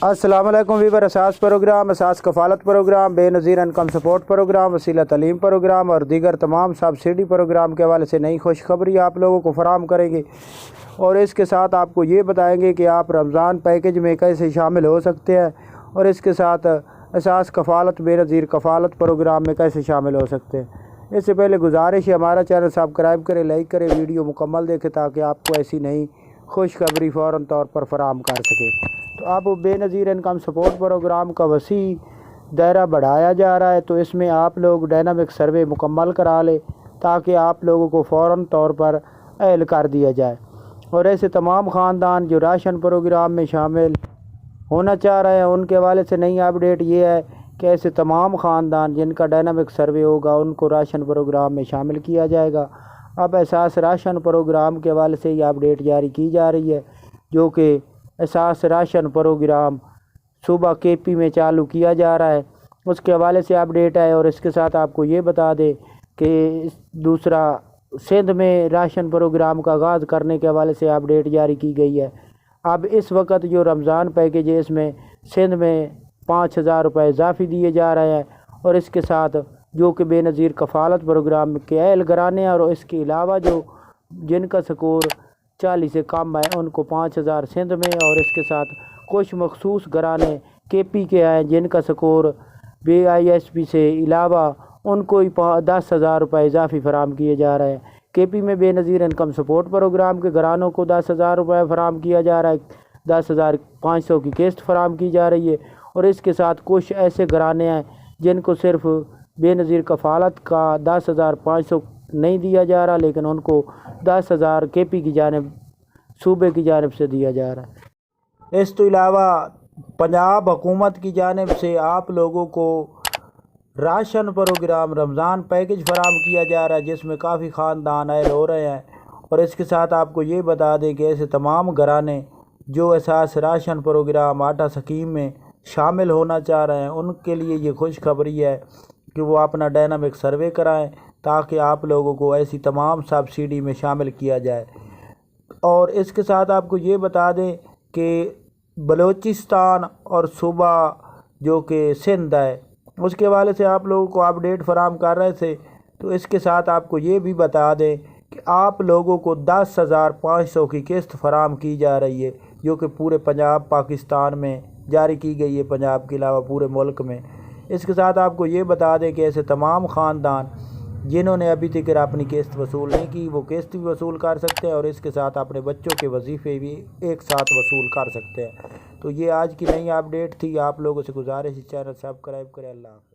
السلام علیکم ویور، اساس پروگرام، اساس کفالت پروگرام، بے نظیر انکم سپورٹ پروگرام، وسیلہ تعلیم پروگرام اور دیگر تمام سبسڈی پروگرام کے حوالے سے نئی خوشخبری آپ لوگوں کو فراہم کریں گے، اور اس کے ساتھ آپ کو یہ بتائیں گے کہ آپ رمضان پیکیج میں کیسے شامل ہو سکتے ہیں، اور اس کے ساتھ اساس کفالت بے نظیر کفالت پروگرام میں کیسے شامل ہو سکتے ہیں۔ اس سے پہلے گزارش ہے ہمارا چینل سبسکرائب کریں، لائک کریں، ویڈیو مکمل دیکھیں تاکہ آپ کو ایسی نئی خوشخبری فوراً طور پر فراہم کر سکے۔ تو اب بے نظیر انکم سپورٹ پروگرام کا وسیع دائرہ بڑھایا جا رہا ہے، تو اس میں آپ لوگ ڈائنامک سروے مکمل کرا لیں تاکہ آپ لوگوں کو فوراً طور پر اہل کر دیا جائے، اور ایسے تمام خاندان جو راشن پروگرام میں شامل ہونا چاہ رہے ہیں ان کے حوالے سے نئی اپڈیٹ یہ ہے کہ ایسے تمام خاندان جن کا ڈائنامک سروے ہوگا ان کو راشن پروگرام میں شامل کیا جائے گا۔ اب اساس راشن پروگرام کے حوالے سے یہ اپڈیٹ جاری کی جا رہی ہے، جو کہ اساس راشن پروگرام صوبہ کے پی میں چالو کیا جا رہا ہے، اس کے حوالے سے اپڈیٹ ہے۔ اور اس کے ساتھ آپ کو یہ بتا دیں کہ دوسرا سندھ میں راشن پروگرام کا آغاز کرنے کے حوالے سے اپڈیٹ جاری کی گئی ہے۔ اب اس وقت جو رمضان پیکیج ہے اس میں سندھ میں 5,000 روپے اضافی دیے جا رہے ہیں، اور اس کے ساتھ جو کہ بے نظیر کفالت پروگرام کے اہل گھرانے ہیں، اور اس کے علاوہ جو جن کا سکور 40 سے کم ہے ان کو 5,000 سندھ میں، اور اس کے ساتھ کچھ مخصوص گھرانے کے پی کے ہیں جن کا سکور BISP سے علاوہ ان کو 10,000 روپے اضافی فراہم کیے جا رہے ہیں۔ کے پی میں بے نظیر انکم سپورٹ پروگرام کے گھرانوں کو 10,000 روپے فراہم کیا جا رہا ہے، 10,500 کی قسط فراہم کی جا رہی ہے، اور اس کے ساتھ کچھ ایسے گھرانے ہیں جن کو صرف بے نظیر کفالت کا 10,500 نہیں دیا جا رہا، لیکن ان کو 10,000 کے پی کی جانب صوبے کی جانب سے دیا جا رہا ہے۔ اس تو علاوہ پنجاب حکومت کی جانب سے آپ لوگوں کو راشن پروگرام رمضان پیکیج فراہم کیا جا رہا ہے، جس میں کافی خاندان اہل ہو رہے ہیں، اور اس کے ساتھ آپ کو یہ بتا دیں کہ ایسے تمام گھرانے جو اساس راشن پروگرام آٹا سکیم میں شامل ہونا چاہ رہے ہیں ان کے لیے یہ خوشخبری ہے کہ وہ اپنا ڈائنامک سروے کرائیں تاکہ آپ لوگوں کو ایسی تمام سبسڈی میں شامل کیا جائے۔ اور اس کے ساتھ آپ کو یہ بتا دیں کہ بلوچستان اور صوبہ جو کہ سندھ ہے اس کے حوالے سے آپ لوگوں کو اپڈیٹ فراہم کر رہے تھے، تو اس کے ساتھ آپ کو یہ بھی بتا دیں کہ آپ لوگوں کو 10,500 کی قسط فراہم کی جا رہی ہے، جو کہ پورے پنجاب پاکستان میں جاری کی گئی ہے، پنجاب کے علاوہ پورے ملک میں۔ اس کے ساتھ آپ کو یہ بتا دیں کہ ایسے تمام خاندان جنہوں نے ابھی تک اپنی قسط وصول نہیں کی وہ قسط بھی وصول کر سکتے ہیں، اور اس کے ساتھ اپنے بچوں کے وظیفے بھی ایک ساتھ وصول کر سکتے ہیں۔ تو یہ آج کی نئی اپڈیٹ تھی، آپ لوگوں سے گزارش ہے چینل سبسکرائب کریں۔ اللہ حافظ۔